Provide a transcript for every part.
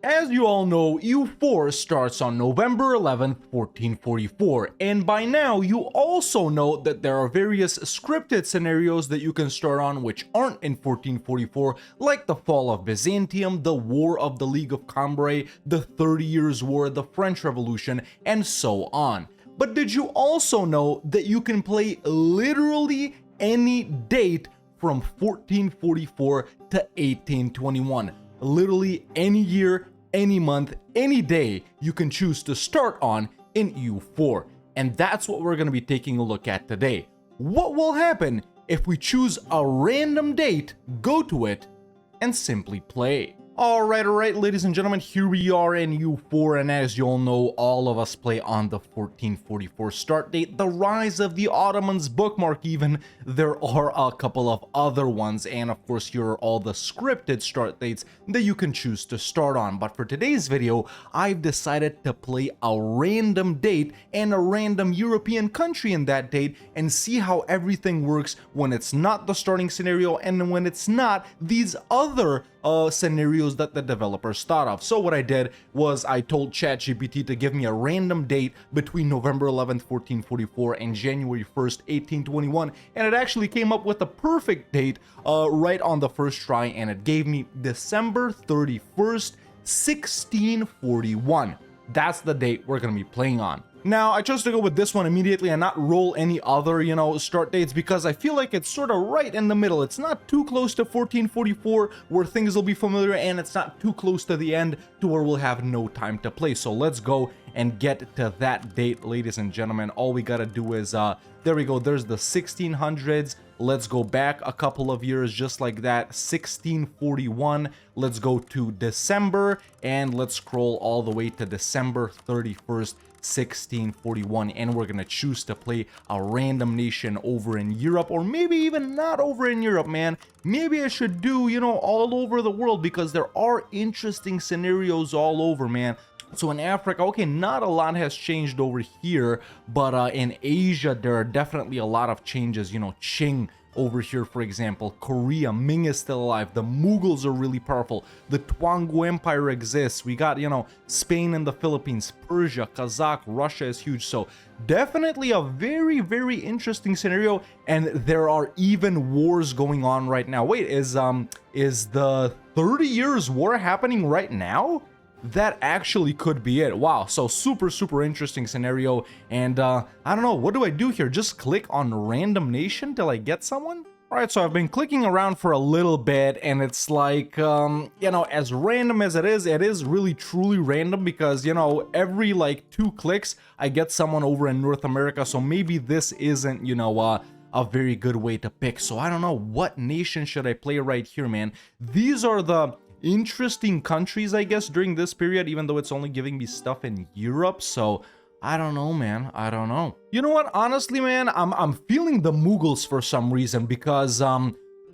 As you all know, EU4 starts on November 11th, 1444, and by now you also know that there are various scripted scenarios that you can start on which aren't in 1444, like the fall of Byzantium, the War of the League of Cambrai, the 30 Years' War, the French Revolution, and so on. But did you also know that you can play literally any date from 1444 to 1821? Literally any year, any month, any day you can choose to start on in EU4. And that's what we're going to be taking a look at today. What will happen if we choose a random date, go to it, and simply play? Alright, ladies and gentlemen, here we are in EU4, and as you all know, all of us play on the 1444 start date, the Rise of the Ottomans bookmark even. There are a couple of other ones, and of course here are all the scripted start dates that you can choose to start on. But for today's video, I've decided to play a random date and a random European country in that date and see how everything works when it's not the starting scenario and when it's not these other scenarios that the developers thought of. So what I did was I told ChatGPT to give me a random date between November 11th, 1444 and January 1st, 1821, and it actually came up with a perfect date right on the first try, and it gave me December 31st, 1641. That's the date we're going to be playing on. Now, I chose to go with this one immediately and not roll any other, start dates because I feel like it's sort of right in the middle. It's not too close to 1444 where things will be familiar, and it's not too close to the end to where we'll have no time to play. So let's go and get to that date, ladies and gentlemen. All we gotta do is, there we go, there's the 1600s. Let's go back a couple of years just like that, 1641. Let's go to December, and let's scroll all the way to December 31st, 1641, and we're gonna choose to play a random nation over in Europe, or maybe even not over in Europe, man. Maybe I should do, all over the world, because there are interesting scenarios all over, man. So in Africa, okay, not a lot has changed over here, but in Asia, there are definitely a lot of changes. Qing over here, for example, Korea, Ming is still alive, the Mughals are really powerful, the Tuangu Empire exists, we got, Spain and the Philippines, Persia, Kazakh, Russia is huge. So definitely a very, very interesting scenario, and there are even wars going on right now. Wait, is the 30 Years' War happening right now? That actually could be it. Wow, so super interesting scenario. And I don't know, what do I do here? Just click on random nation till I get someone? Alright, so I've been clicking around for a little bit, and it's like, as random as it is really truly random, because, every like 2 clicks I get someone over in North America. So maybe this isn't, a very good way to pick. So I don't know, what nation should I play right here, man? These are the interesting countries, I guess, during this period, even though it's only giving me stuff in Europe. So I don't know, man. I don't know. You know what? Honestly, man, I'm feeling the Mughals for some reason, because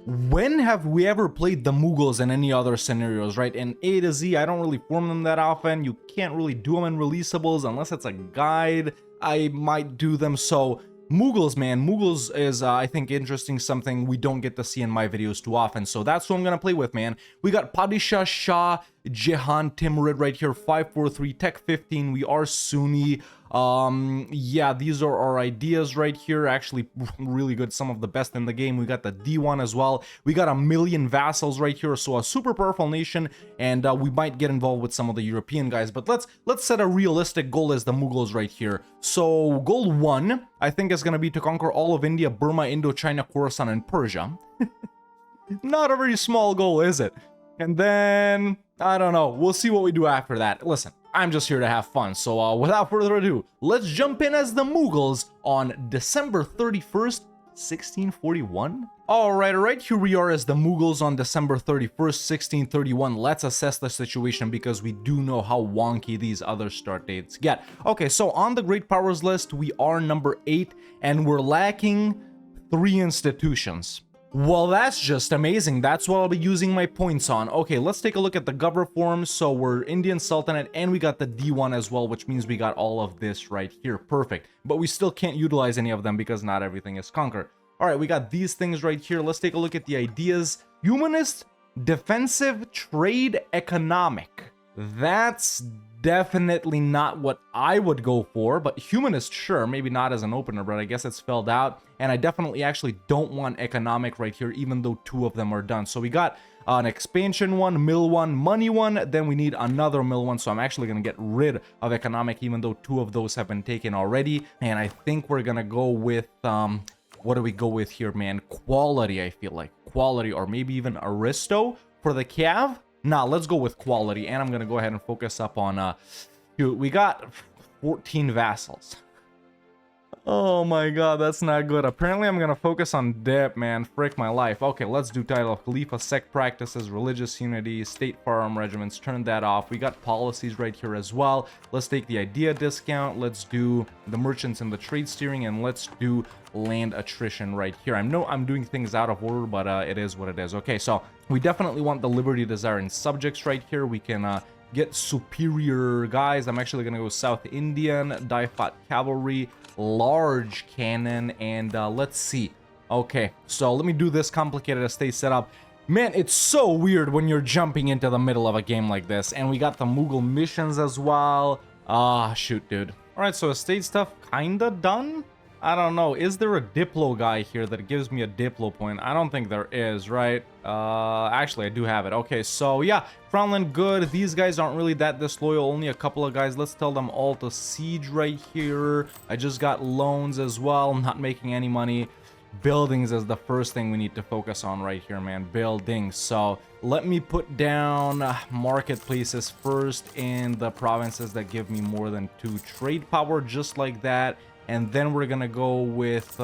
when have we ever played the Mughals in any other scenarios, right? In A to Z, I don't really form them that often. You can't really do them in releasables unless it's a guide. I might do them. So Mughals, man, Mughals is, I think, interesting, something we don't get to see in my videos too often. So that's who I'm gonna play with, man. We got Padishah Shah Jehan Timurid right here, 543, Tech 15. We are Sunni. Yeah, these are our ideas right here. Actually, really good, some of the best in the game. We got the D1 as well. We got 1 million vassals right here, so a super powerful nation, and we might get involved with some of the European guys. But let's set a realistic goal as the Mughals right here. So goal 1, I think, is gonna be to conquer all of India, Burma, Indochina, Khorasan, and Persia. Not a very small goal, is it? And then, I don't know, we'll see what we do after that. Listen, I'm just here to have fun, so without further ado, let's jump in as the Mughals on December 31st, 1641. Alright, here we are as the Mughals on December 31st, 1631. Let's assess the situation, because we do know how wonky these other start dates get. Okay, so on the Great Powers list, we are number 8, and we're lacking 3 institutions. Well, that's just amazing. That's what I'll be using my points on. Okay, let's take a look at the governor forms. So we're Indian Sultanate, and we got the D1 as well, which means we got all of this right here. Perfect. But we still can't utilize any of them because not everything is conquered. All right, we got these things right here. Let's take a look at the ideas. Humanist, defensive, trade, economic. That's definitely not what I would go for, but humanist, sure, maybe not as an opener, but I guess it's spelled out. And I definitely actually don't want economic right here, even though 2 of them are done. So we got an expansion one, mill one, money one, then we need another mill one. So I'm actually going to get rid of economic, even though 2 of those have been taken already. And I think we're going to go with, what do we go with here, man? Quality, I feel like. Quality, or maybe even Aristo for the Cav. Nah, let's go with quality, and I'm gonna go ahead and focus up on, dude, we got 14 vassals. Oh my god, that's not good. Apparently, I'm gonna focus on dip, man. Frick my life. Okay, let's do title of Khalifa, sect practices, religious unity, state firearm regiments. Turn that off. We got policies right here as well. Let's take the idea discount. Let's do the merchants and the trade steering, and let's do land attrition right here. I know I'm doing things out of order, but it is what it is. Okay, so we definitely want the liberty, desire, and subjects right here. We can get superior guys. I'm actually gonna go South Indian, Daifat cavalry, large cannon, and let's see. Okay, so let me do this complicated estate setup. Man, it's so weird when you're jumping into the middle of a game like this. And we got the Mughal missions as well. Shoot, dude. All right, so estate stuff kinda done. I don't know. Is there a Diplo guy here that gives me a Diplo point? I don't think there is, right? Actually, I do have it. Okay, so yeah, Crownland good. These guys aren't really that disloyal. Only a couple of guys. Let's tell them all to siege right here. I just got loans as well. I'm not making any money. Buildings is the first thing we need to focus on right here, man. Buildings. So let me put down marketplaces first in the provinces that give me more than 2 trade power, just like that. And then we're gonna go with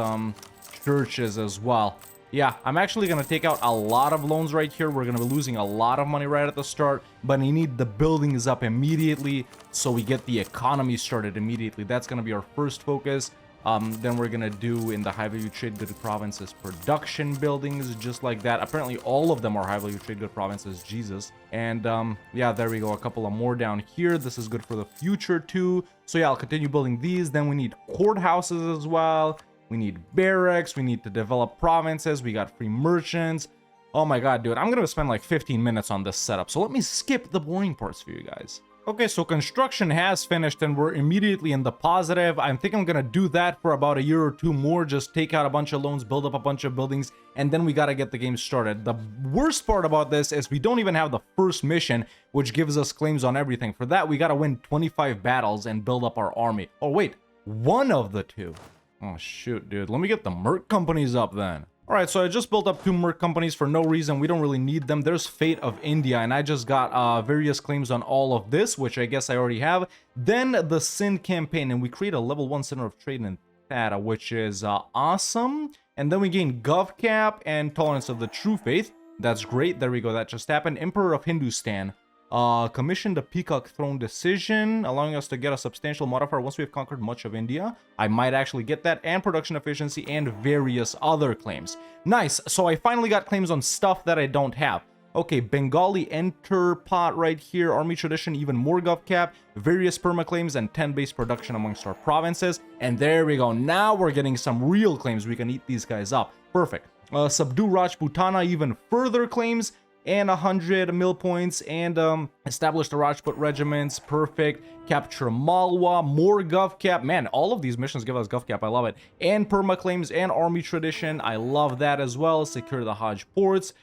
churches as well. Yeah, I'm actually gonna take out a lot of loans right here. We're gonna be losing a lot of money right at the start, but I need the buildings up immediately so we get the economy started immediately. That's gonna be our first focus. Then we're gonna do in the high value trade good provinces production buildings, just like that. Apparently all of them are high value trade good provinces, Jesus. And yeah, there we go, a couple of more down here. This is good for the future too. So yeah, I'll continue building these. Then we need courthouses as well. We need barracks. We need to develop provinces. We got free merchants. Oh my god, dude, I'm gonna spend like 15 minutes on this setup, so let me skip the boring parts for you guys. Okay, so construction has finished and we're immediately in the positive. I think I'm gonna do that for about a year or 2 more. Just take out a bunch of loans, build up a bunch of buildings, and then we gotta get the game started. The worst part about this is we don't even have the first mission, which gives us claims on everything. For that, we gotta win 25 battles and build up our army. Oh wait, one of the 2. Oh shoot, dude. Let me get the merc companies up then. Alright, so I just built up 2 merc companies for no reason. We don't really need them. There's Fate of India, and I just got various claims on all of this, which I guess I already have. Then the Sin campaign, and we create a level 1 center of trade in Thada, which is awesome. And then we gain Gov Cap and Tolerance of the True Faith. That's great. There we go. That just happened. Emperor of Hindustan. Commissioned a Peacock Throne decision, allowing us to get a substantial modifier once we have conquered much of India. I might actually get that, and production efficiency, and various other claims. Nice, so I finally got claims on stuff that I don't have. Okay, Bengali Enter Pot right here, Army Tradition, even more Gov Cap, various permaclaims, and 10 base production amongst our provinces. And there we go, now we're getting some real claims. We can eat these guys up. Perfect. Subdue Rajputana, even further claims, and 100 mill points, and establish the Rajput regiments. Perfect. Capture Malwa, more Gov Cap. Man, all of these missions give us Gov Cap. I love it. And permaclaims and army tradition. I love that as well. Secure the Hajj ports.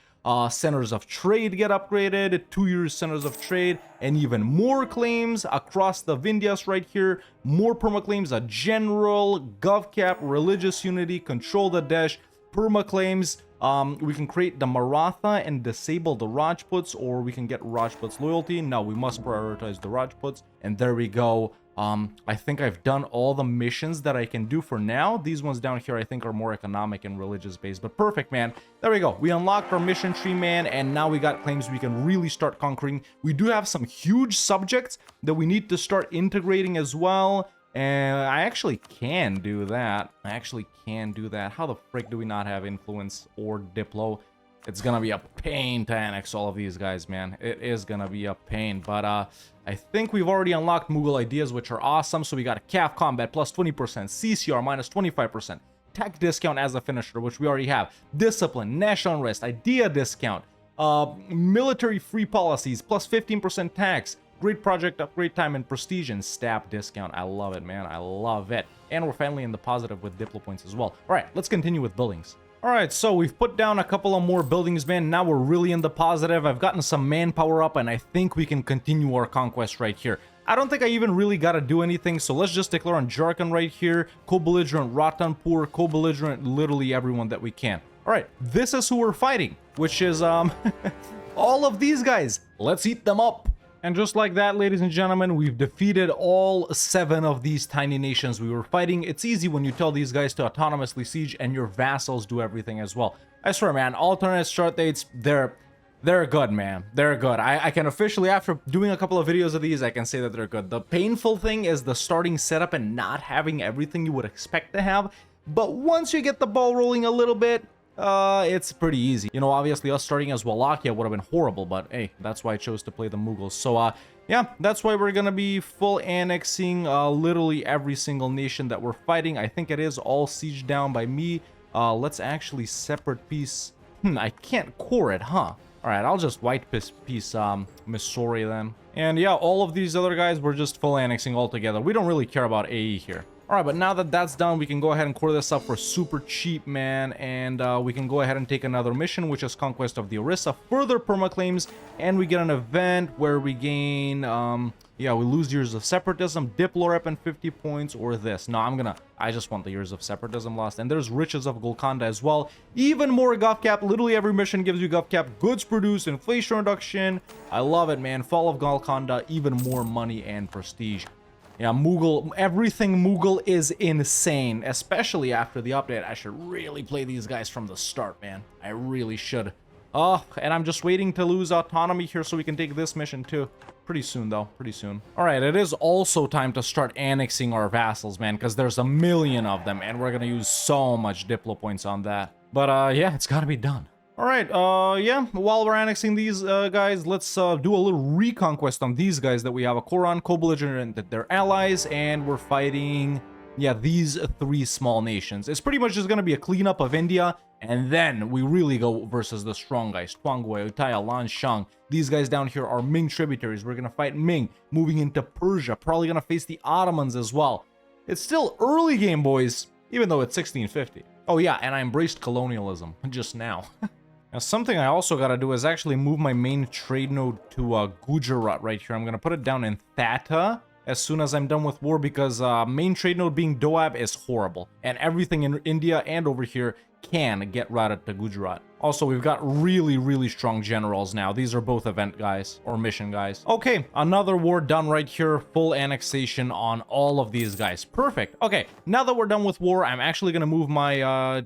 Centers of trade get upgraded. 2 years centers of trade, and even more claims across the Vindhyas right here. More permaclaims, a general, Gov Cap, religious unity, control the Desh, permaclaims. We can create the Maratha and disable the Rajputs, or we can get Rajputs loyalty. No, we must prioritize the Rajputs. And there we go. I think I've done all the missions that I can do for now. These ones down here I think are more economic and religious based, but perfect, man. There we go. We unlocked our mission tree, man, and now we got claims we can really start conquering. We do have some huge subjects that we need to start integrating as well. And I actually can do that. How the frick do we not have influence or Diplo? It's gonna be a pain to annex all of these guys, man. It is gonna be a pain. But I think we've already unlocked Mughal ideas, which are awesome. So we got a CAF combat plus 20%, CCR minus 25%, tech discount as a finisher, which we already have, discipline, national unrest, idea discount, military free policies plus 15% tax, Great project, upgrade time and prestige, and staff discount. I love it, man. I love it. And we're finally in the positive with Diplo points as well. All right, let's continue with buildings. All right, so we've put down a couple of more buildings, man. Now we're really in the positive. I've gotten some manpower up, and I think we can continue our conquest right here. I don't think I even really got to do anything, so let's just declare on Jharkhand right here, co-belligerent Ratanpur, co-belligerent literally everyone that we can. All right, this is who we're fighting, which is, all of these guys. Let's eat them up. And just like that, ladies and gentlemen, we've defeated all 7 of these tiny nations we were fighting. It's easy when you tell these guys to autonomously siege and your vassals do everything as well. I swear, man, alternate start dates, they're good, man. They're good. I can officially, after doing a couple of videos of these, I can say that they're good. The painful thing is the starting setup and not having everything you would expect to have. But once you get the ball rolling a little bit, it's pretty easy. You know, obviously us starting as Wallachia would have been horrible, but hey, that's why I chose to play the Mughals. So, yeah, that's why we're gonna be full annexing literally every single nation that we're fighting. I think it is all sieged down by me. Let's actually separate peace. I can't core it, huh? All right, I'll just white peace Missouri then. And yeah, all of these other guys, we're just full annexing altogether. We don't really care about AE here. Alright, but now that that's done, we can go ahead and core this up for super cheap, man, and we can go ahead and take another mission, which is Conquest of the Orissa, further permaclaims, and we get an event where we gain, yeah, we lose Years of Separatism, Diplo rep and 50 points, or this. No, I just want the Years of Separatism lost, and there's Riches of Golconda as well. Even more gov cap, literally every mission gives you gov cap, goods produced, inflation reduction. I love it, man. Fall of Golconda, even more money and prestige. Yeah, Mughal, everything Mughal is insane, especially after the update. I should really play these guys from the start, man. I really should. Oh, and I'm just waiting to lose autonomy here so we can take this mission too. Pretty soon, though. Pretty soon. All right, it is also time to start annexing our vassals, man, because there's a million of them, and we're going to use so much Diplo points on that. But, yeah, it's got to be done. All right, yeah, while we're annexing these guys, let's do a little reconquest on these guys that we have a core on, co-belligerent that they're allies, and we're fighting, yeah, these 3 small nations. It's pretty much just going to be a cleanup of India, and then we really go versus the strong guys, Tuangui, Utaya, Lanshang. These guys down here are Ming tributaries. We're going to fight Ming, moving into Persia, probably going to face the Ottomans as well. It's still early game, boys, even though it's 1650. Oh, yeah, and I embraced colonialism just now. Now, something I also gotta do is actually move my main trade node to Gujarat right here. I'm gonna put it down in Thatta as soon as I'm done with war because main trade node being Doab is horrible. And everything in India and over here can get routed to Gujarat. Also, we've got really, really strong generals now. These are both event guys or mission guys. Okay, another war done right here. Full annexation on all of these guys. Perfect. Okay, now that we're done with war, I'm actually gonna move my,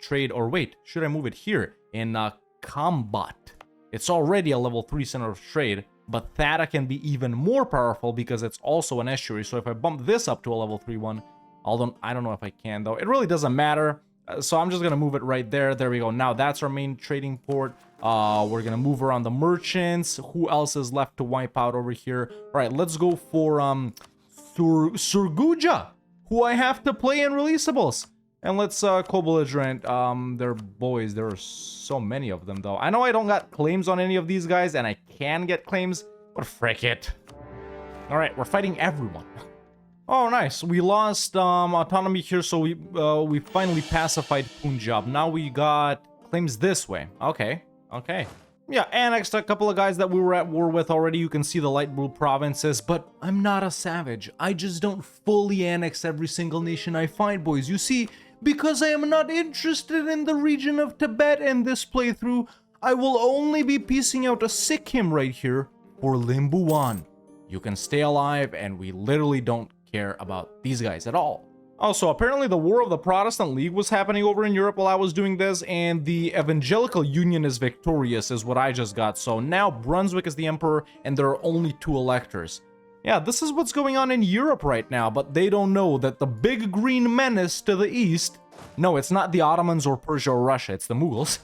trade, or wait, should I move it here? In Combat. It's already a level 3 center of trade, but Thatta can be even more powerful because it's also an estuary. So if I bump this up to a level 3 one, although I don't know if I can though, it really doesn't matter. So I'm just gonna move it right there. There we go. Now that's our main trading port. We're gonna move around the merchants. Who else is left to wipe out over here? All right, let's go for Surguja, who I have to play in releasables. And let's co-belligerent, they're boys. There are so many of them, though. I know I don't got claims on any of these guys, and I can get claims, but frick it. All right, we're fighting everyone. Oh, nice. We lost autonomy here, so we finally pacified Punjab. Now we got claims this way. Okay, okay. Yeah, annexed a couple of guys that we were at war with already. You can see the light blue provinces, but I'm not a savage. I just don't fully annex every single nation I find, boys. You see, because I am not interested in the region of Tibet in this playthrough, I will only be piecing out a Sikkim right here for Limbuwan. You can stay alive, and we literally don't care about these guys at all. Also, apparently the War of the Protestant League was happening over in Europe while I was doing this, and the Evangelical Union is victorious, is what I just got. So now Brunswick is the emperor, and there are only 2 electors. Yeah, this is what's going on in Europe right now, but they don't know that the big green menace to the east, no, it's not the Ottomans or Persia or Russia, it's the Mughals,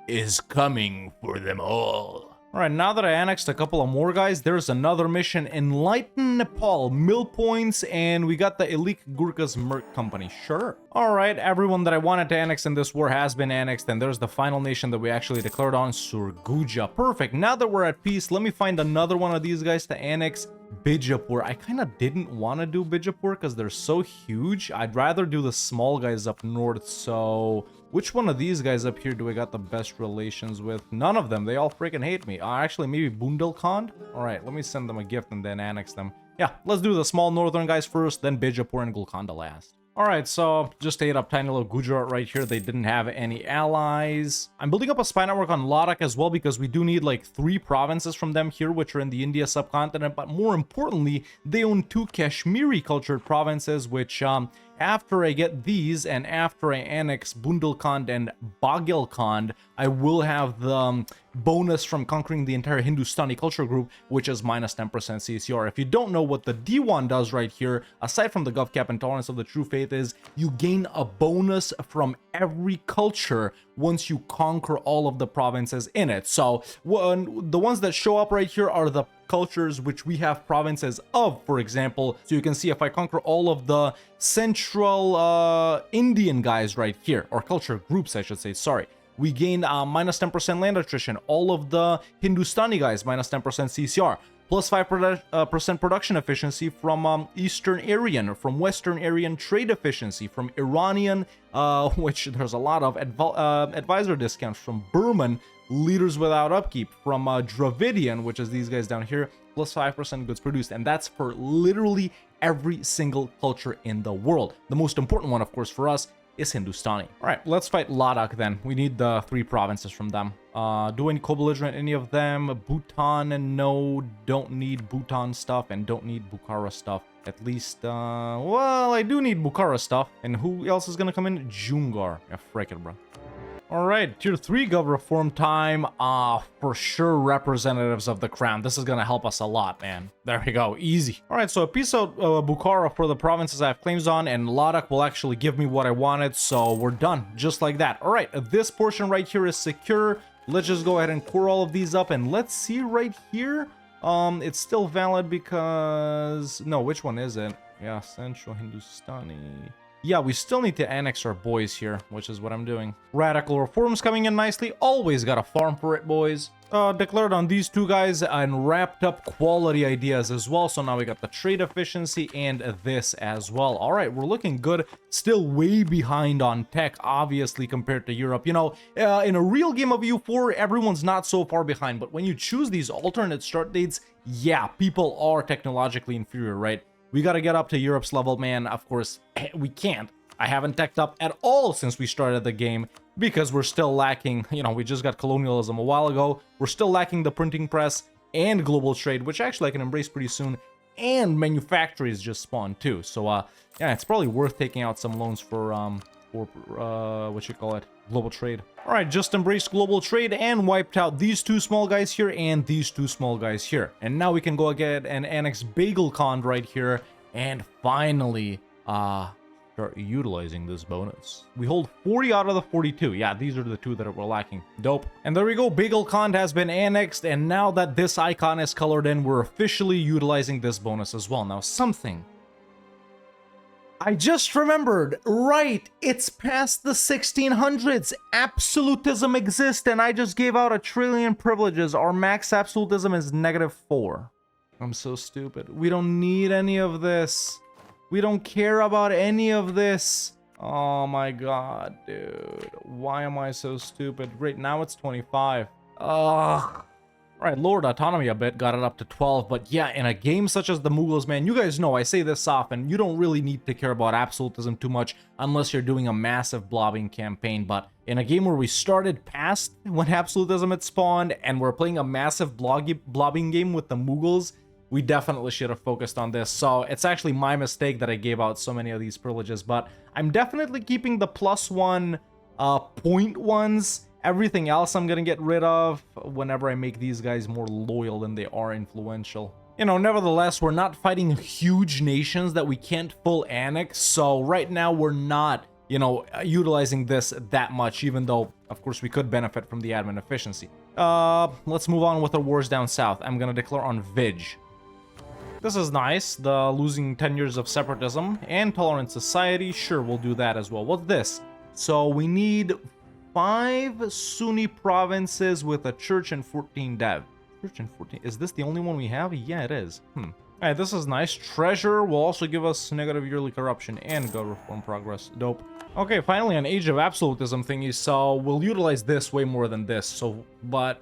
is coming for them all. Alright, now that I annexed a couple of more guys, there's another mission. Enlighten Nepal, mill points, and we got the Ilik Gurkhas Merc Company. Sure. Alright, everyone that I wanted to annex in this war has been annexed, and there's the final nation that we actually declared on, Surguja. Perfect. Now that we're at peace, let me find another one of these guys to annex. Bijapur. I kind of didn't want to do Bijapur because they're so huge. I'd rather do the small guys up north. So which one of these guys up here do I got the best relations with? None of them. They all freaking hate me. Actually, maybe Bundelkhand. All right, let me send them a gift and then annex them. Yeah, let's do the small northern guys first, then Bijapur and Golconda last. Alright, so just ate up tiny little Gujarat right here. They didn't have any allies. I'm building up a spy network on Ladakh as well because we do need like 3 provinces from them here, which are in the India subcontinent. But more importantly, they own 2 Kashmiri cultured provinces, which after I get these and after I annex Bundelkhand and Bagelkhand, I will have the bonus from conquering the entire Hindustani culture group, which is minus 10% CCR. If you don't know what the D1 does right here, aside from the GovCap and Tolerance of the True Faith, is you gain a bonus from every culture once you conquer all of the provinces in it. So the ones that show up right here are the cultures which we have provinces of, for example. So you can see if I conquer all of the central Indian guys right here, or culture groups I should say, sorry, we gain minus 10% land attrition. All of the Hindustani guys, minus 10% CCR. Plus 5% production efficiency from Eastern Aryan, from Western Aryan trade efficiency, from Iranian, which there's a lot of advisor discounts, from Burman, leaders without upkeep, from Dravidian, which is these guys down here, plus 5% goods produced, and that's for literally every single culture in the world. The most important one, of course, for us is Hindustani. All right, let's fight Ladakh then. We need the 3 provinces from them. Do I need co-belligerent any of them? Bhutan, and no, don't need Bhutan stuff and don't need Bukhara stuff. At least, well, I do need Bukhara stuff. And who else is gonna come in? Jungar. Yeah, frick it, bro. Alright, tier 3 gov reform time. For sure representatives of the crown. This is gonna help us a lot, man. There we go, easy. Alright, so a piece of Bukhara for the provinces I have claims on, and Ladakh will actually give me what I wanted, so we're done, just like that. Alright, this portion right here is secure. Let's just go ahead and core all of these up, and let's see right here. It's still valid because... No, which one is it? Yeah, Central Hindustani... Yeah, we still need to annex our boys here, which is what I'm doing. Radical reforms coming in nicely. Always got a farm for it, boys. Declared on these 2 guys and wrapped up quality ideas as well. So now we got the trade efficiency and this as well. All right, we're looking good. Still way behind on tech, obviously, compared to Europe. You know, in a real game of EU4, everyone's not so far behind. But when you choose these alternate start dates, yeah, people are technologically inferior, right? We got to get up to Europe's level, man. Of course, we can't. I haven't teched up at all since we started the game because we're still lacking, you know, we just got colonialism a while ago. We're still lacking the printing press and global trade, which actually I can embrace pretty soon. And manufactories just spawned too. So, yeah, it's probably worth taking out some loans for what you call it, global trade. All right, just embraced global trade and wiped out these 2 small guys here and these 2 small guys here. And now we can go ahead and annex Bagelkhand right here and finally start utilizing this bonus. We hold 40 out of the 42. Yeah, these are the 2 that we're lacking. Dope. And there we go. Bagelkhand has been annexed, and now that this icon is colored in, we're officially utilizing this bonus as well. Now, something I just remembered, right, it's past the 1600s. Absolutism exists, and I just gave out 1 trillion privileges. Our max absolutism is -4. I'm so stupid. We don't need any of this. We don't care about any of this. Oh my god, dude. Why am I so stupid? Great, now it's 25. Ugh. Right, lowered autonomy a bit, got it up to 12, but yeah, in a game such as the Mughals, man, you guys know I say this often, you don't really need to care about absolutism too much unless you're doing a massive blobbing campaign, but in a game where we started past when absolutism had spawned, and we're playing a massive blobbing game with the Mughals, we definitely should have focused on this. So it's actually my mistake that I gave out so many of these privileges, but I'm definitely keeping the +1 point ones. Everything else I'm gonna get rid of whenever I make these guys more loyal than they are influential. You know, nevertheless, we're not fighting huge nations that we can't full annex, so right now we're not, you know, utilizing this that much, even though, of course, we could benefit from the admin efficiency. let's move on with our wars down south. I'm gonna declare on Vij. This is nice, the losing 10 years of separatism and tolerant society. Sure, we'll do that as well. What's this? So we need 5 Sunni provinces with a church and 14 dev. Church and 14. Is this the only one we have? Yeah, it is. Alright, this is nice. Treasure will also give us negative yearly corruption and good reform progress. Dope. Okay, finally an Age of Absolutism thingy, so we'll utilize this way more than this. So, but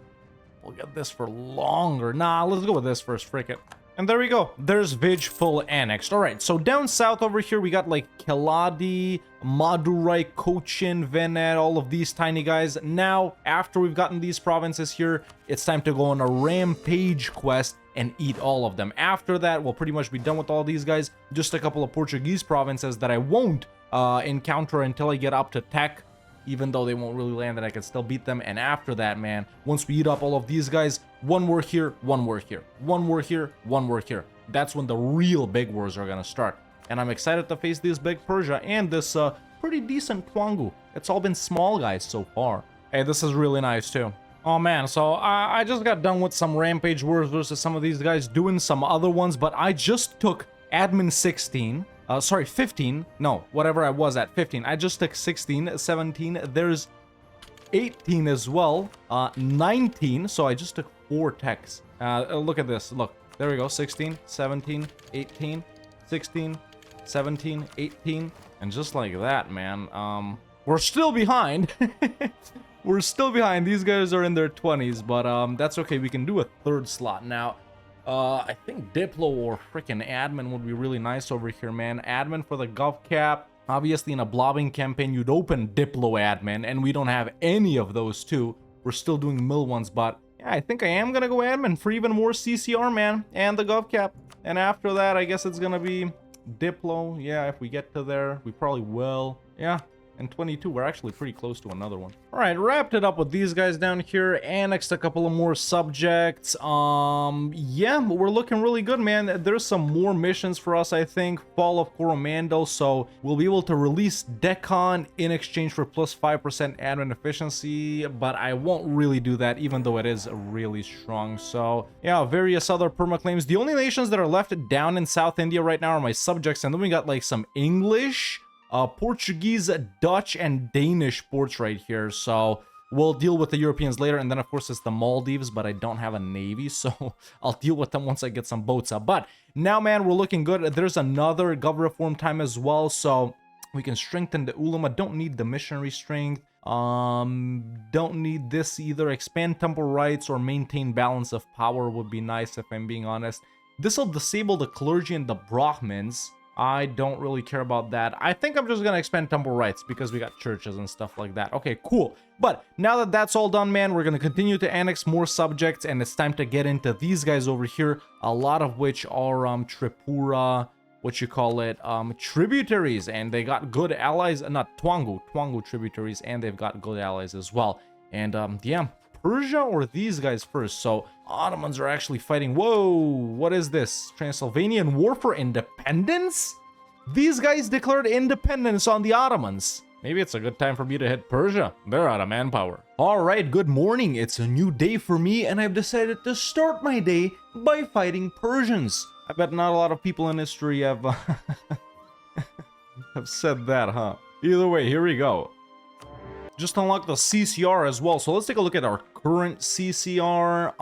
we'll get this for longer. Nah, let's go with this first, frick it. And there we go. There's Vij full annexed. Alright, so down south over here, we got like Keladi, Madurai, Cochin, Venet, all of these tiny guys. Now, after we've gotten these provinces here, it's time to go on a rampage quest and eat all of them. After that, we'll pretty much be done with all these guys. Just a couple of Portuguese provinces that I won't encounter until I get up to tech. Even though they won't really land, and I can still beat them. And after that, man, once we eat up all of these guys, one war here, one war here, one war here, one war here. That's when the real big wars are gonna start. And I'm excited to face this big Persia and this pretty decent Tuangu. It's all been small guys so far. Hey, this is really nice too. Oh man, so I just got done with some rampage wars versus some of these guys, doing some other ones, but I just took admin 16. Sorry, 15. No, whatever I was at, 15. I just took 16, 17. There's 18 as well. 19. So I just took 4 techs. Look at this. Look, there we go. 16, 17, 18, 16, 17, 18. And just like that, man. We're still behind. We're still behind. These guys are in their 20s, but that's okay. We can do a 3rd slot now. I think Diplo or freaking Admin would be really nice over here, man. Admin for the Gov Cap. Obviously, in a blobbing campaign, you'd open Diplo Admin, and we don't have any of those two. We're still doing mill ones, but yeah, I think I am gonna go Admin for even more CCR, man, and the Gov Cap. And after that, I guess it's gonna be Diplo. Yeah, if we get to there, we probably will. Yeah. And 22, we're actually pretty close to another one. All right, wrapped it up with these guys down here. Annexed a couple of more subjects. Yeah, we're looking really good, man. There's some more missions for us, I think. Fall of Coromandel, so we'll be able to release Deccan in exchange for plus 5% admin efficiency, but I won't really do that, even though it is really strong. So, yeah, various other permaclaims. The only nations that are left down in South India right now are my subjects, and then we got, like, some English, Portuguese, Dutch, and Danish ports right here, so we'll deal with the Europeans later. And then of course it's the Maldives, but I don't have a navy, so I'll deal with them once I get some boats up. But now, man, we're looking good. There's another gov reform time as well, so we can strengthen the ulama. Don't need the missionary strength. Don't need this either. Expand temple rights or maintain balance of power would be nice, if I'm being honest. This will disable the clergy and the Brahmins. I don't really care about that. I think I'm just gonna expand temple rights because we got churches and stuff like that. Okay, cool. But now that that's all done, man, we're gonna continue to annex more subjects, and it's time to get into these guys over here, a lot of which are Tripura, what you call it, tributaries, and they got good allies. Not Tuangu tributaries, and they've got good allies as well. And yeah, Persia or these guys first. So Ottomans are actually fighting. Whoa, what is this? Transylvanian War for Independence? These guys declared independence on the Ottomans. Maybe it's a good time for me to hit Persia. They're out of manpower. All right, good morning. It's a new day for me, and I've decided to start my day by fighting Persians. I bet not a lot of people in history have have said that, huh? Either way, here we go. Just unlock the CCR as well. So let's take a look at our current CCR.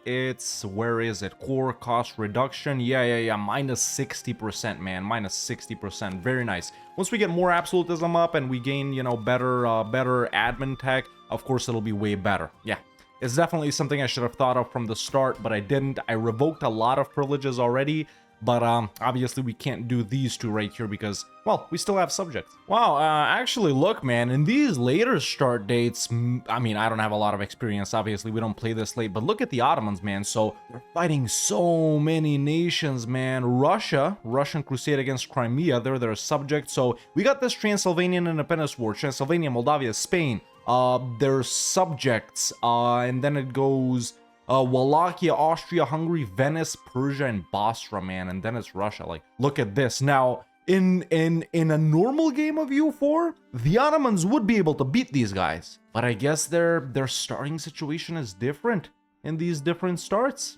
It's, where is it? Core cost reduction. Yeah. Minus 60%, man. Minus 60%. Very nice. Once we get more absolutism up and we gain, you know, better admin tech, of course it'll be way better. Yeah. It's definitely something I should have thought of from the start, but I didn't. I revoked a lot of privileges already. But obviously we can't do these two right here because, well, we still have subjects. Wow, actually, look, man, in these later start dates, I mean, I don't have a lot of experience, obviously, we don't play this late, but look at the Ottomans, man. So they're fighting so many nations, man. Russian crusade against Crimea, they're their subject. So we got this Transylvanian Independence War, Transylvania, Moldavia, Spain, their subjects, and then it goes Wallachia, Austria, Hungary, Venice, Persia, and Basra, man. And then it's Russia. Like, look at this. Now, in a normal game of EU4, the Ottomans would be able to beat these guys. But I guess their starting situation is different in these different starts.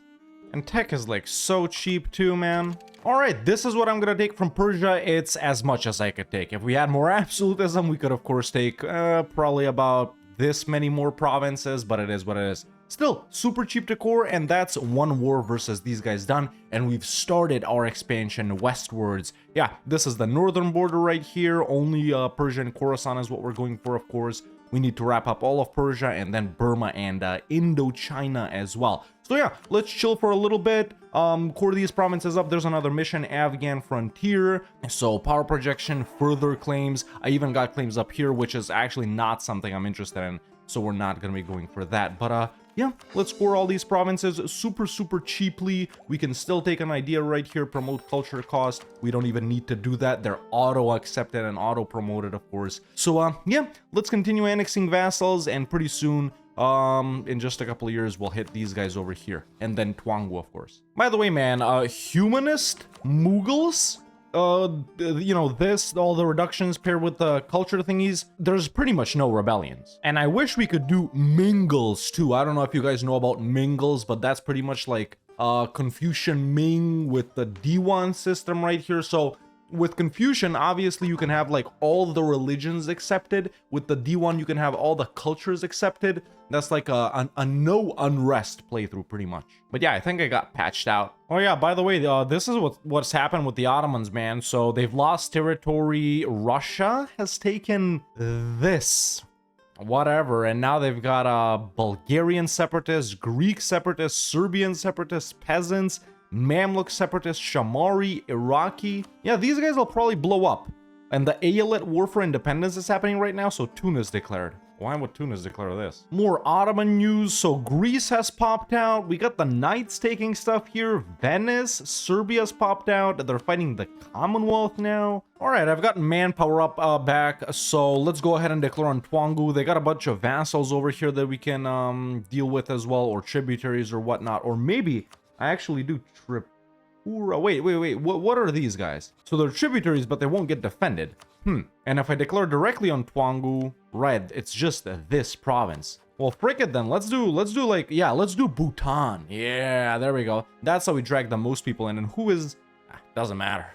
And tech is like so cheap too, man. Alright, this is what I'm gonna take from Persia. It's as much as I could take. If we had more absolutism, we could of course take probably about this many more provinces, but it is what it is. Still, super cheap to core, and that's one war versus these guys done, and we've started our expansion westwards. Yeah, this is the northern border right here. Only Persia and Khorasan is what we're going for, of course. We need to wrap up all of Persia and then Burma and Indochina as well. So yeah, let's chill for a little bit. Core these provinces up. There's another mission, Afghan Frontier. So power projection, further claims. I even got claims up here, which is actually not something I'm interested in. So we're not going to be going for that. But yeah, let's score all these provinces super cheaply. We can still take an idea right here, promote culture cost. We don't even need to do that. They're auto accepted and auto promoted, of course. So yeah, let's continue annexing vassals, and pretty soon, in just a couple of years, we'll hit these guys over here, and then Twangu, of course. By the way, man, humanist Mughals, you know, all the reductions paired with the culture thingies, there's pretty much no rebellions. And I wish we could do Mingles too. I don't know if you guys know about Mingles, but that's pretty much like Confucian Ming with the Diwan system right here. So with Confucian, obviously you can have like all the religions accepted. With the D1, you can have all the cultures accepted. That's like a no unrest playthrough pretty much. But yeah, I think I got patched out. Oh yeah, by the way, this is what's happened with the Ottomans, man. So they've lost territory. Russia has taken this, whatever, and now they've got Bulgarian separatists, Greek separatists, Serbian separatists, peasants, Mamluk separatists, Shamari, Iraqi. Yeah, these guys will probably blow up. And the Aeolite War for Independence is happening right now, so Tunis declared. Why would Tunis declare this? More Ottoman news. So Greece has popped out. We got the Knights taking stuff here. Venice, Serbia's popped out. They're fighting the Commonwealth now. All right, I've gotten manpower up back. So let's go ahead and declare on Twangu. They got a bunch of vassals over here that we can deal with as well, or tributaries or whatnot. Or maybe I actually do Wait. What are these guys? So they're tributaries, but they won't get defended. And if I declare directly on Twangu, right, it's just this province. Well, frick it then. Let's do Bhutan. Yeah, there we go. That's how we drag the most people in. And who is... doesn't matter.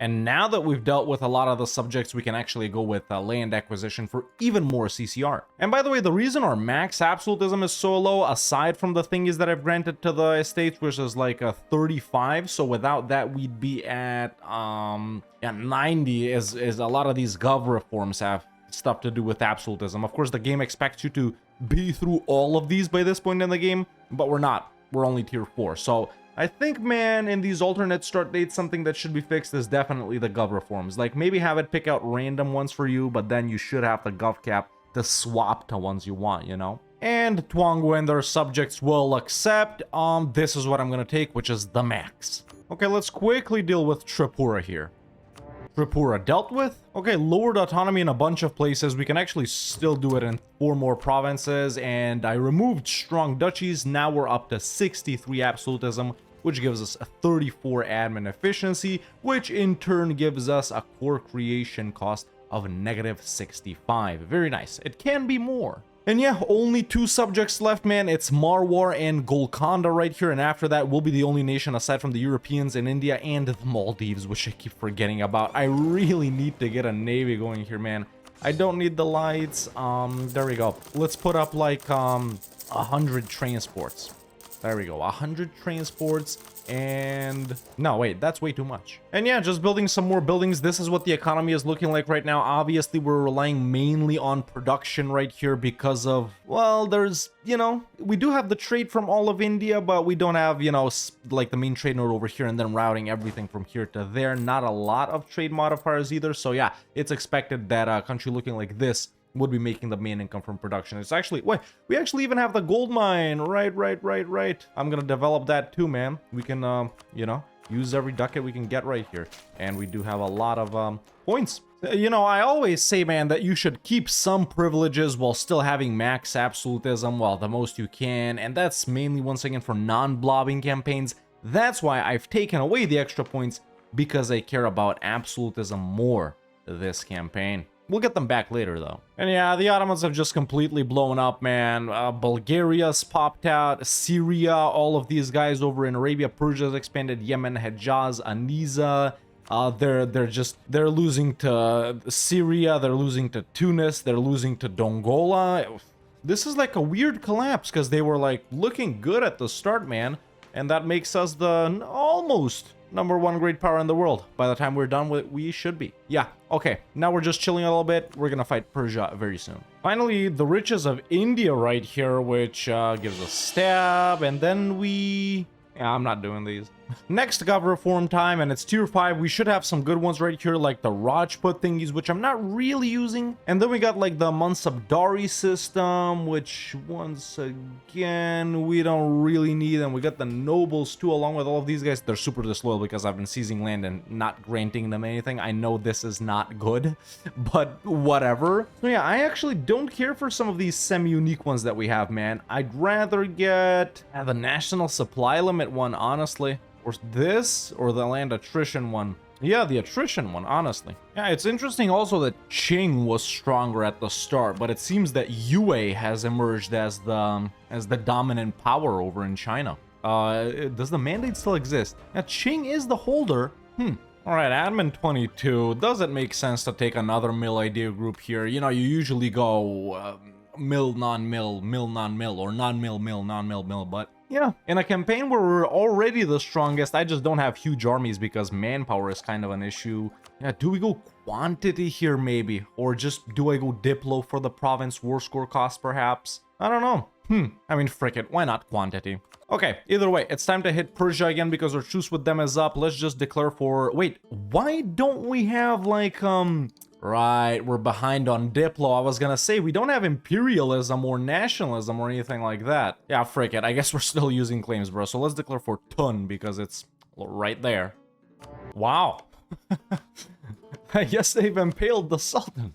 And now that we've dealt with a lot of the subjects, we can actually go with land acquisition for even more CCR. And by the way, the reason our max absolutism is so low, aside from the thingies that I've granted to the estates, which is like a 35, so without that we'd be at 90, is a lot of these gov reforms have stuff to do with absolutism. Of course, the game expects you to be through all of these by this point in the game, but we're not. We're only tier 4, so I think, man, in these alternate start dates, something that should be fixed is definitely the gov reforms. Like, maybe have it pick out random ones for you, but then you should have the gov cap to swap to ones you want, you know? And Twangu and their subjects will accept. This is what I'm gonna take, which is the max. Okay, let's quickly deal with Tripura here. Tripura dealt with. Okay, lowered autonomy in a bunch of places. We can actually still do it in 4 more provinces, and I removed strong duchies. Now we're up to 63 absolutism, which gives us a 34 admin efficiency, which in turn gives us a core creation cost of -65. Very nice. It can be more. And yeah, only 2 subjects left, man. It's Marwar and Golconda right here, and after that, we'll be the only nation aside from the Europeans in India and the Maldives, which I keep forgetting about. I really need to get a navy going here, man. I don't need the lights. There we go. Let's put up like 100 transports. There we go, 100 transports, and no, wait, that's way too much. And yeah, just building some more buildings. This is what the economy is looking like right now. Obviously, we're relying mainly on production right here because of, well, there's, you know, we do have the trade from all of India, but we don't have, you know, like the main trade node over here and then routing everything from here to there. Not a lot of trade modifiers either. So yeah, it's expected that a country looking like this would be making the main income from production. It's actually, wait, we actually even have the gold mine. Right. I'm gonna develop that too, man. We can, you know, use every ducat we can get right here. And we do have a lot of points. You know, I always say, man, that you should keep some privileges while still having max absolutism, well, the most you can. And that's mainly, once again, for non-blobbing campaigns. That's why I've taken away the extra points because I care about absolutism more this campaign. We'll get them back later, though. And yeah, the Ottomans have just completely blown up, man. Bulgaria's popped out, Syria, all of these guys over in Arabia, Persia's expanded, Yemen, Hejaz, Aniza. They're losing to Syria, they're losing to Tunis, they're losing to Dongola. This is like a weird collapse because they were like looking good at the start, man. And that makes us the almost #1 great power in the world. By the time we're done with it, we should be. Yeah, okay. Now we're just chilling a little bit. We're gonna fight Persia very soon. Finally, the riches of India right here, which gives us stab, and then we... Yeah, I'm not doing these. Next gov reform time, and it's tier 5. We should have some good ones right here, like the Rajput thingies, which I'm not really using. And then we got like the Mansabdari system, which once again, we don't really need. And we got the nobles too, along with all of these guys. They're super disloyal because I've been seizing land and not granting them anything. I know this is not good, but whatever. So yeah, I actually don't care for some of these semi-unique ones that we have, man. I'd rather get the national supply limit one, honestly. Or this, or the land attrition one. Yeah, the attrition one, honestly. Yeah, it's interesting also that Qing was stronger at the start, but it seems that Yue has emerged as the dominant power over in China. Does the mandate still exist? Yeah, Qing is the holder. Alright, admin 22. Does it make sense to take another mill idea group here? You know, you usually go mill, non-mill, mill, non-mill, or non-mill, mill, non-mill, mill, but... Yeah, in a campaign where we're already the strongest, I just don't have huge armies because manpower is kind of an issue. Yeah, do we go quantity here maybe? Or just do I go Diplo for the province war score cost perhaps? I don't know. I mean, frick it, why not quantity? Okay, either way, it's time to hit Persia again because our truce with them is up. Let's just declare for... Wait, why don't we have like, Right, we're behind on Diplo. I was gonna say, we don't have imperialism or nationalism or anything like that. Yeah, frick it. I guess we're still using claims, bro. So let's declare for Tun because it's right there. Wow. I guess they've impaled the Sultan.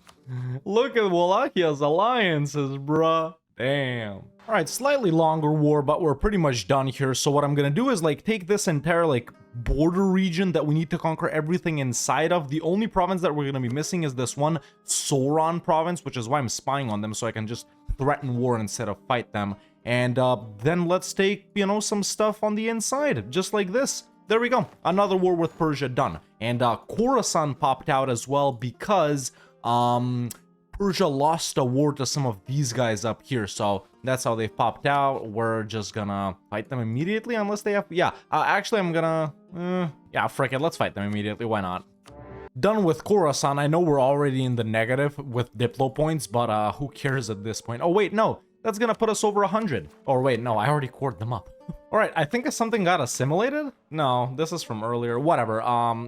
Look at Walachia's alliances, bruh. Damn. Alright, slightly longer war, but we're pretty much done here. So what I'm gonna do is like take this entire like border region that we need to conquer everything inside of. The only province that we're gonna be missing is this one Sauron province, which is why I'm spying on them so I can just threaten war instead of fight them. And then let's take, you know, some stuff on the inside, just like this. There we go. Another war with Persia done. And Khorasan popped out as well because Persia lost a war to some of these guys up here, so that's how they popped out. We're just gonna fight them immediately unless they have... Yeah, actually I'm gonna... yeah, frick it, let's fight them immediately, why not? Done with Khorasan. I know we're already in the negative with Diplo points, but who cares at this point? Oh wait, no, that's gonna put us over 100. Or wait, no, I already cored them up. Alright, I think something got assimilated? No, this is from earlier. Whatever.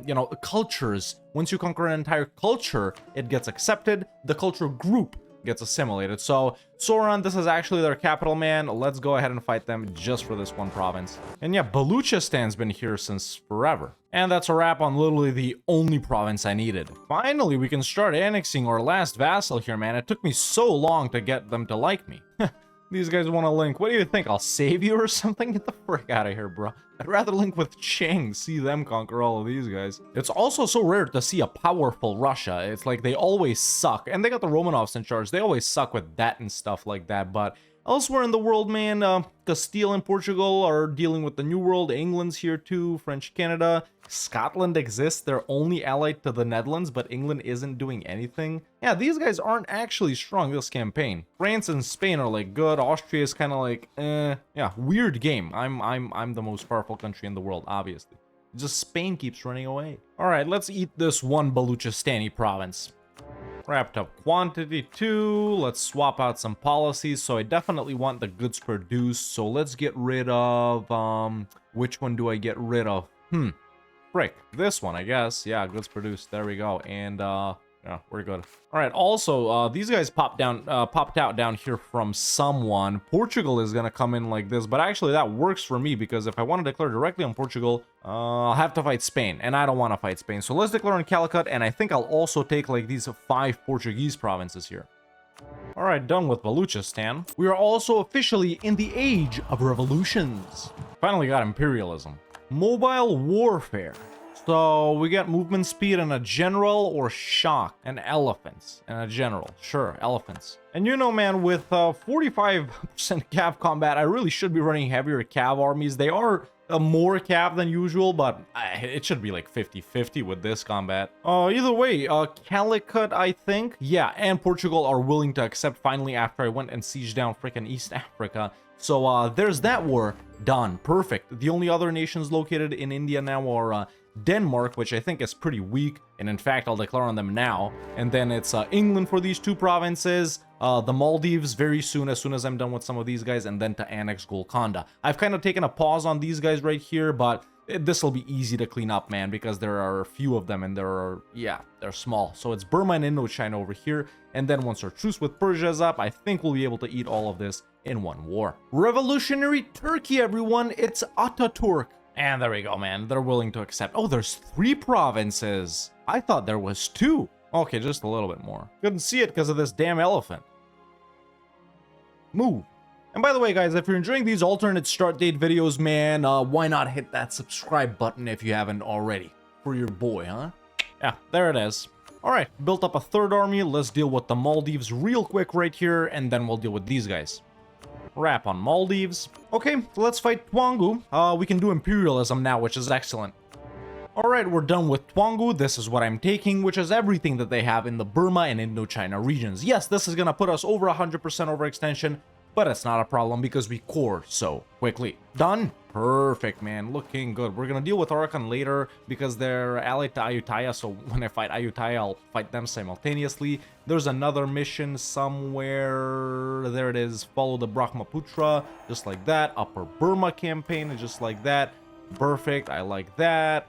You know, cultures. Once you conquer an entire culture, it gets accepted. The culture group gets assimilated. So, Sauron, this is actually their capital, man. Let's go ahead and fight them just for this one province. And yeah, Baluchistan's been here since forever. And that's a wrap on literally the only province I needed. Finally, we can start annexing our last vassal here, man. It took me so long to get them to like me. These guys want to link. What do you think? I'll save you or something? Get the frick out of here, bro. I'd rather link with Qing, see them conquer all of these guys. It's also so rare to see a powerful Russia. It's like they always suck. And they got the Romanovs in charge. They always suck with that and stuff like that. But elsewhere in the world, man, Castile and Portugal are dealing with the New World. England's here too. French Canada. Scotland exists. They're only allied to the Netherlands, but England isn't doing anything. Yeah, these guys aren't actually strong this campaign. France and Spain are like good. Austria is kind of like, yeah, weird game. I'm the most powerful country in the world, obviously. Just Spain keeps running away. All right, let's eat this one Baluchistani province. Wrapped up quantity too. Let's swap out some policies. So I definitely want the goods produced. So let's get rid of, which one do I get rid of? Frick, this one, I guess. Yeah, goods produced. There we go. And yeah, we're good. All right. Also, these guys popped out down here from someone. Portugal is gonna come in like this, but actually that works for me because if I want to declare directly on Portugal, I'll have to fight Spain, and I don't want to fight Spain. So let's declare on Calicut, and I think I'll also take like these 5 Portuguese provinces here. All right, done with Baluchistan. We are also officially in the age of revolutions. Finally got imperialism. Mobile warfare. So we got movement speed and a general, or shock and elephants and a general. Sure, elephants. And you know, man, with 45% cav combat, I really should be running heavier cav armies. They are more cav than usual, but it should be like 50-50 with this combat. Either way, Calicut, I think. Yeah, and Portugal are willing to accept finally after I went and sieged down freaking East Africa. So there's that war done. Perfect. The only other nations located in India now are Denmark, which I think is pretty weak, and in fact I'll declare on them now. And then it's England for these two provinces, the Maldives very soon, as I'm done with some of these guys, and then to annex Golconda. I've kind of taken a pause on these guys right here, but this will be easy to clean up, man, because there are a few of them, and they're small. So it's Burma and Indochina over here, and then once our truce with Persia is up, I think we'll be able to eat all of this in one war. Revolutionary Turkey, everyone, it's Ataturk. And there we go, man. They're willing to accept. Oh, there's 3 provinces. I thought there was 2. Okay, just a little bit more. Couldn't see it because of this damn elephant. Move. And by the way, guys, if you're enjoying these alternate start date videos, man, why not hit that subscribe button if you haven't already? For your boy, huh? Yeah, there it is. All right, built up a 3rd army. Let's deal with the Maldives real quick right here, and then we'll deal with these guys. Wrap on Maldives. Okay, so let's fight Twangu. We can do imperialism now, which is excellent. Alright, we're done with Twangu. This is what I'm taking, which is everything that they have in the Burma and Indochina regions. Yes, this is gonna put us over 100% overextension, but it's not a problem because we core so quickly. Done? Perfect, man. Looking good. We're gonna deal with Arakan later because they're allied to Ayutthaya, so when I fight Ayutthaya, I'll fight them simultaneously. There's another mission somewhere. There it is. Follow the Brahmaputra, just like that. Upper Burma campaign, just like that. Perfect. I like that.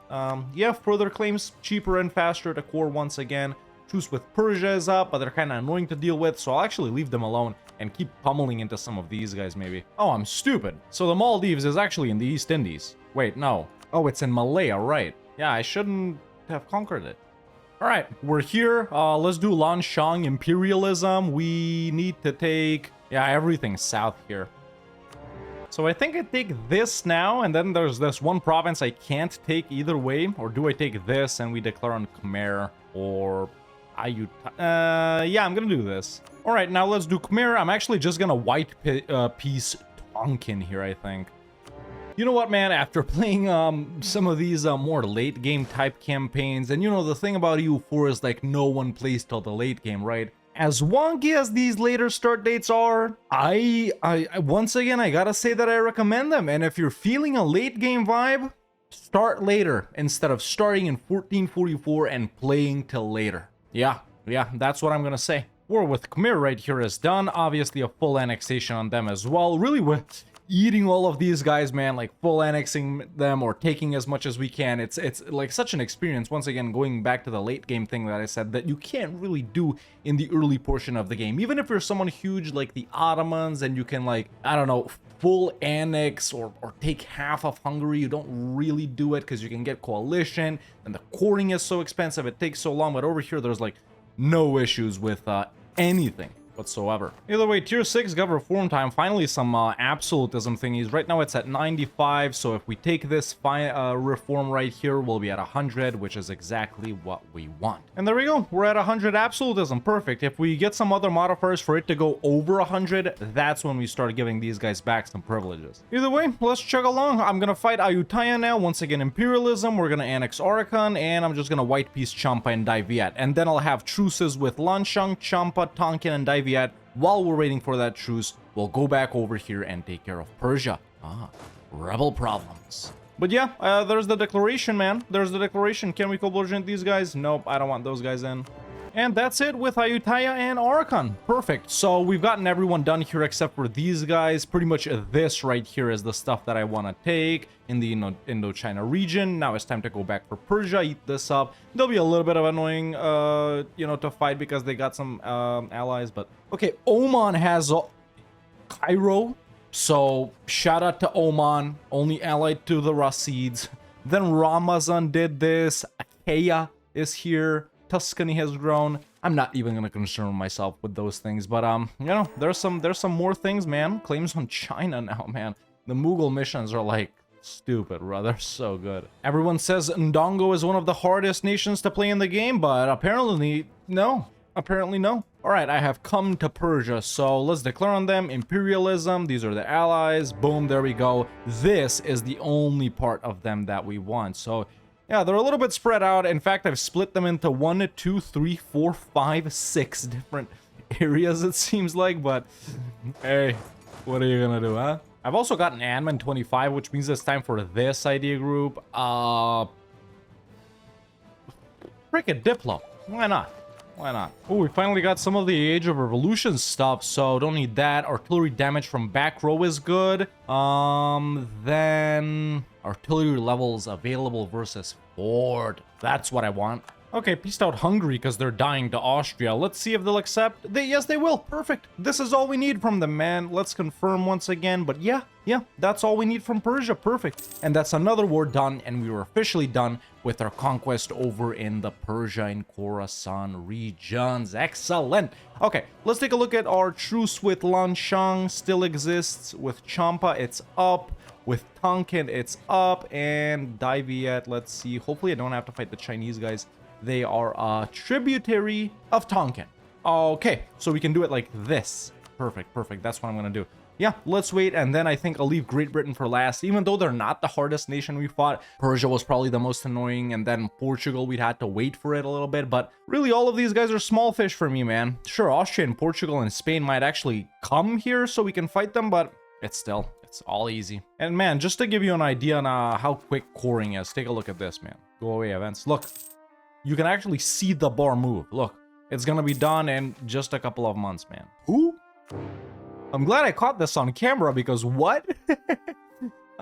Yeah, further claims, cheaper and faster to core once again. Truce with Persia is up, but they're kind of annoying to deal with, so I'll actually leave them alone and keep pummeling into some of these guys, maybe. Oh, I'm stupid. So the Maldives is actually in the East Indies. Wait, no. Oh, it's in Malaya, right. Yeah, I shouldn't have conquered it. All right, we're here. Let's do Lanshang imperialism. We need to take, yeah, everything south here. So I think I take this now, and then there's this one province I can't take either way. Or do I take this and we declare on Khmer or Ayutthaya? Yeah, I'm gonna do this. All right, now let's do Khmer. I'm actually just gonna white piece Tonkin here, I think. You know what, man? After playing some of these more late game type campaigns, and you know the thing about EU4 is like no one plays till the late game, right? As wonky as these later start dates are, I once again, I gotta say that I recommend them. And if you're feeling a late game vibe, start later instead of starting in 1444 and playing till later. Yeah, that's what I'm gonna say. War with Khmer right here is done. Obviously a full annexation on them as well. Really with eating all of these guys, man, like full annexing them or taking as much as we can. It's like such an experience, once again, going back to the late game thing that I said, that you can't really do in the early portion of the game. Even if you're someone huge like the Ottomans and you can, like, I don't know, full annex or take half of Hungary, you don't really do it because you can get coalition and the coring is so expensive, it takes so long. But over here there's like no issues with anything whatsoever. Either way, tier 6 gov reform time. Finally some absolutism thingies. Right now it's at 95, so if we take this reform right here, we'll be at 100, which is exactly what we want. And there we go, we're at 100 absolutism. Perfect. If we get some other modifiers for it to go over 100, that's when we start giving these guys back some privileges. Either way, let's chug along. I'm gonna fight Ayutthaya now. Once again, imperialism. We're gonna annex Arakan, and I'm just gonna white piece Champa and Dai Viet, and then I'll have truces with Lanshang, Champa, Tonkin, and Dai Viet. While we're waiting for that truce, we'll go back over here and take care of Persia. Rebel problems. But yeah, there's the declaration, man. There's the declaration. Can we co-belligerent these guys? Nope, I don't want those guys in. And that's it with Ayutthaya and Arakan. Perfect. So we've gotten everyone done here except for these guys. Pretty much this right here is the stuff that I want to take in the Indochina region. Now it's time to go back for Persia, eat this up. There'll be a little bit of annoying, you know, to fight because they got some allies. But okay, Oman has Cairo. So shout out to Oman, only allied to the Rasids. Then Ramazan did this. Achaia is here. Tuscany has grown. I'm not even gonna concern myself with those things, but you know, there's some more things, man. Claims on China now, man. The Mughal missions are like Stupid, bro. They're so good. Everyone says Ndongo is one of the hardest nations to play in the game, but apparently no. Apparently no. All right, I have come to Persia, so let's declare on them imperialism. These are the allies. Boom, there we go. This is the only part of them that we want. So yeah, they're a little bit spread out. In fact, I've split them into 1, 2, 3, 4, 5, 6 different areas, it seems like, but hey, what are you gonna do, huh? I've also got an Admin 25, which means it's time for this idea group. Frickin' Diplo. Why not? Why not? Oh, we finally got some of the Age of Revolution stuff, so don't need that. Artillery damage from back row is good. Then artillery levels available versus Ford. That's what I want. Okay, peaced out Hungary because they're dying to Austria. Let's see if they'll accept. Yes, they will. Perfect. This is all we need from them, man. Let's confirm once again. But yeah, that's all we need from Persia. Perfect. And that's another war done, and we were officially done with our conquest over in the Persia and Khorasan regions. Excellent. Okay, let's take a look at our truce with Lanshang. Still exists. With Champa, it's up. With Tonkin, it's up. And Dai Viet, let's see. Hopefully I don't have to fight the Chinese guys. They are a tributary of Tonkin. Okay, so we can do it like this. Perfect, perfect. That's what I'm gonna do. Yeah, let's wait, and then I think I'll leave Great Britain for last. Even though they're not the hardest nation we fought, Persia was probably the most annoying, and then Portugal, we'd had to wait for it a little bit, but really all of these guys are small fish for me, man. Sure, Austria and Portugal and Spain might actually come here so we can fight them, but it's all easy. And man, just to give you an idea on how quick coring is, take a look at this, man. Go away, events. Look. You can actually see the bar move. Look, it's gonna be done in just a couple of months, man. Who? I'm glad I caught this on camera because what?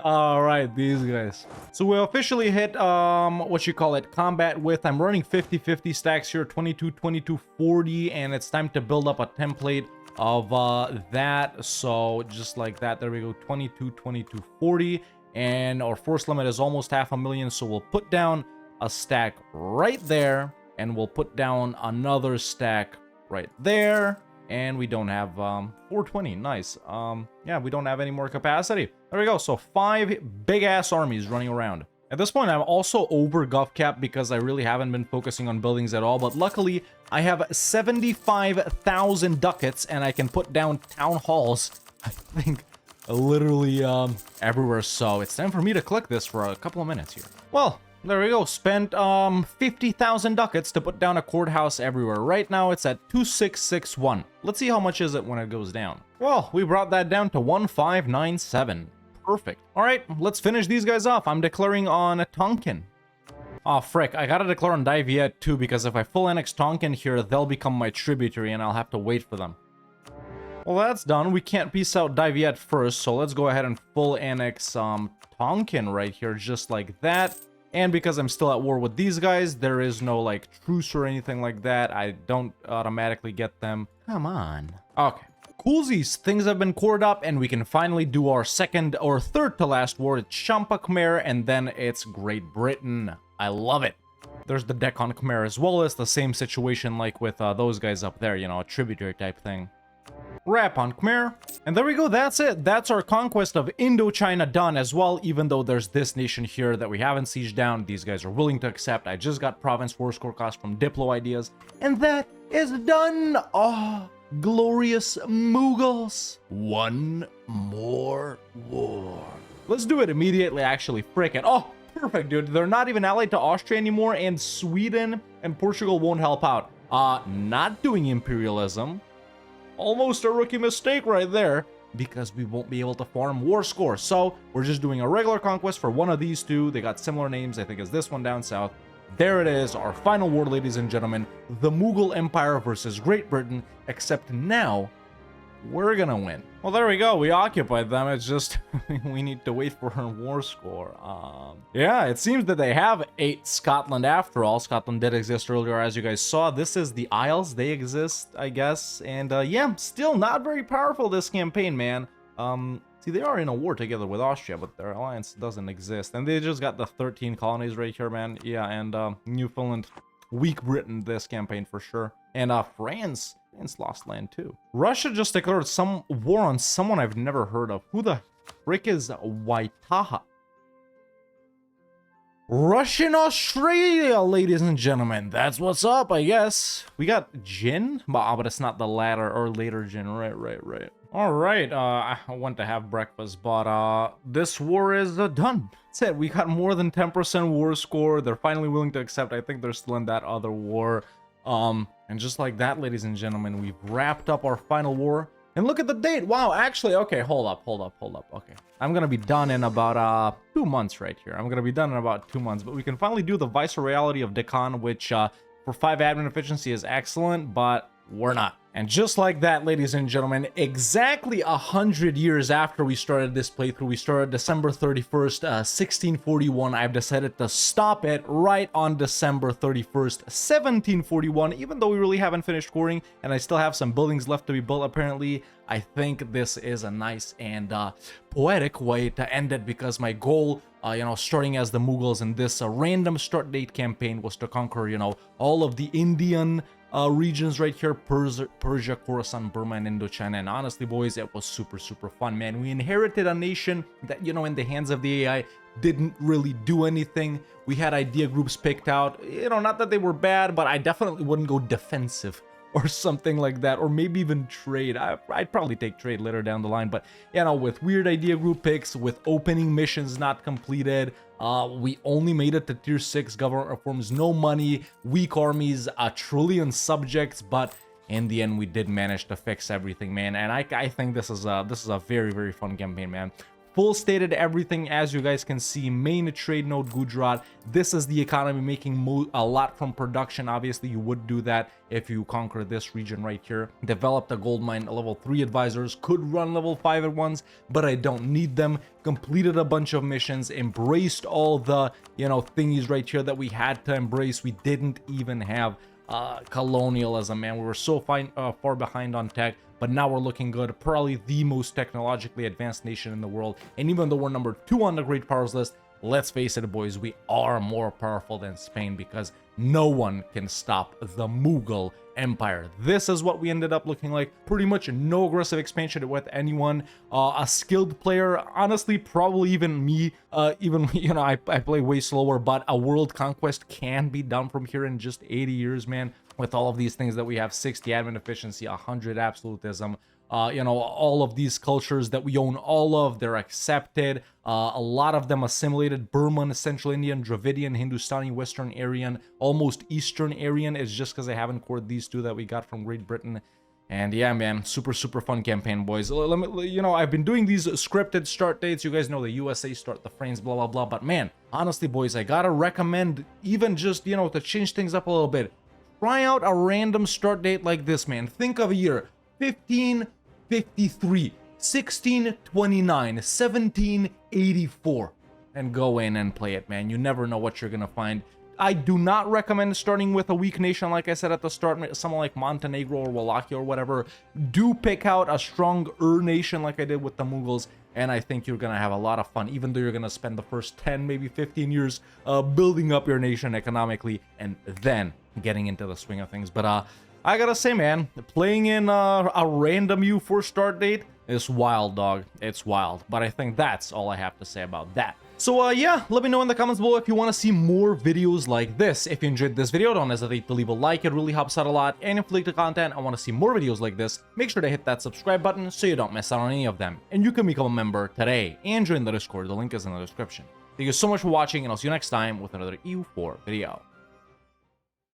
All right, these guys. So we officially hit, combat with. I'm running 50-50 stacks here, 22, 22, 40, and it's time to build up a template of that. So just like that, there we go, 22, 22, 40, and our force limit is almost 500,000, so we'll put down a stack right there, and we'll put down another stack right there, and we don't have 420. Nice. Yeah, we don't have any more capacity. There we go. So 5 big ass armies running around. At this point, I'm also over gov cap because I really haven't been focusing on buildings at all, but luckily I have 75,000 ducats and I can put down town halls, I think, literally everywhere. So it's time for me to click this for a couple of minutes here. Well, there we go. Spent 50,000 ducats to put down a courthouse everywhere. Right now it's at 2661. Let's see how much is it when it goes down. Well, we brought that down to 1597. Perfect. All right, let's finish these guys off. I'm declaring on Tonkin. Oh, frick. I gotta declare on Dai Viet too, because if I full annex Tonkin here, they'll become my tributary and I'll have to wait for them. Well, that's done. We can't peace out Dai Viet first, so let's go ahead and full annex Tonkin right here, just like that. And because I'm still at war with these guys, there is no, like, truce or anything like that. I don't automatically get them. Come on. Okay. Coolsies. Things have been cored up, and we can finally do our second or third to last war. It's Champa Khmer, and then it's Great Britain. I love it. There's the Deccan Khmer as well. It's the same situation like with those guys up there, you know, a tributary type thing. Wrap on Khmer. And there we go, that's it. That's our conquest of Indochina done as well, even though there's this nation here that we haven't sieged down. These guys are willing to accept. I just got province war score cost from Diplo Ideas. And that is done. Oh, glorious Mughals. One more war. Let's do it immediately, actually. Frickin'. Oh, perfect, dude. They're not even allied to Austria anymore, and Sweden and Portugal won't help out. Not doing imperialism. Almost a rookie mistake right there, because we won't be able to farm war score. So we're just doing a regular conquest for one of these two. They got similar names, I think, as this one down south. There it is, our final war, ladies and gentlemen. The Mughal Empire versus Great Britain, except now we're gonna win. Well, there we go. We occupied them. It's just we need to wait for her war score. Yeah, it seems that they have 8 Scotland after all. Scotland did exist earlier, as you guys saw. This is the Isles. They exist, I guess. And yeah, still not very powerful this campaign, man. See, they are in a war together with Austria, but their alliance doesn't exist. And they just got the 13 colonies right here, man. Yeah, and Newfoundland, weak Britain this campaign for sure. And France lost land too. Russia just declared some war on someone I've never heard of. Who the frick is Waitaha? Russian Australia, ladies and gentlemen. That's what's up, I guess. We got Jin, but it's not the latter or later Jin. Right. All right, I went to have breakfast, but this war is done. That's it. We got more than 10% war score. They're finally willing to accept. I think they're still in that other war. And just like that, ladies and gentlemen, we've wrapped up our final war. And look at the date. Wow, actually, okay, hold up. Okay, I'm gonna be done in about 2 months right here. I'm gonna be done in about 2 months, but we can finally do the Viceroyalty of Deccan, which for 5 admin efficiency is excellent, but we're not. And just like that, ladies and gentlemen, exactly 100 years after we started this playthrough, we started December 31st, 1641. I've decided to stop it right on December 31st, 1741, even though we really haven't finished scoring, and I still have some buildings left to be built, apparently. I think this is a nice and poetic way to end it, because my goal, starting as the Mughals in this random start date campaign was to conquer, all of the Indian regions right here, Persia, Khorasan, Burma, and Indochina. And honestly, boys, it was super fun, man. We inherited a nation that, in the hands of the AI, didn't really do anything. We had idea groups picked out, not that they were bad, but I definitely wouldn't go defensive or something like that, or maybe even trade. I'd probably take trade later down the line, but with weird idea group picks, with opening missions not completed, we only made it to tier 6 government reforms, no money, weak armies, a trillion subjects, but in the end we did manage to fix everything, man. And I think this is a very fun campaign, man. Full stated everything, as you guys can see. Main trade node Gujarat. This is the economy making a lot from production. Obviously, you would do that if you conquer this region right here. Developed a gold mine. Level 3 advisors could run level 5 at once, but I don't need them. Completed a bunch of missions. Embraced all the thingies right here that we had to embrace. We didn't even have colonialism, man. We were so far behind on tech, but now we're looking good. Probably the most technologically advanced nation in the world. And even though we're number 2 on the great powers list, let's face it, boys, we are more powerful than Spain, because no one can stop the Mughal Empire. This is what we ended up looking like. Pretty much no aggressive expansion with anyone. A skilled player, honestly, probably even me. I play way slower, but a world conquest can be done from here in just 80 years, man. With all of these things that we have: 60 admin efficiency, 100 absolutism. All of these cultures that we own all of, they're accepted. A lot of them assimilated. Burman, Central Indian, Dravidian, Hindustani, Western Aryan, almost Eastern Aryan. It's just because I haven't cored these 2 that we got from Great Britain. And yeah, man, super fun campaign, boys. Let me, I've been doing these scripted start dates. You guys know the USA start, the frames, blah blah. But man, honestly, boys, I gotta recommend, even just to change things up a little bit, try out a random start date like this, man. Think of a year: 1553, 1629, 1784, and go in and play it, man. You never know what you're gonna find. I do not recommend starting with a weak nation, like I said at the start, someone like Montenegro or Wallachia or whatever. Do pick out a stronger nation like I did with the Mughals, and I think you're gonna have a lot of fun, even though you're gonna spend the first 10, maybe 15 years building up your nation economically, and then getting into the swing of things. But I gotta say, man, playing in a random EU4 start date is wild, dog. It's wild. But I think that's all I have to say about that. So yeah, let me know in the comments below if you want to see more videos like this. If you enjoyed this video, don't hesitate to leave a like. It really helps out a lot. And if you like the content and want to see more videos like this, make sure to hit that subscribe button so you don't miss out on any of them. And you can become a member today and join the Discord. The link is in the description. Thank you so much for watching, and I'll see you next time with another EU4 video.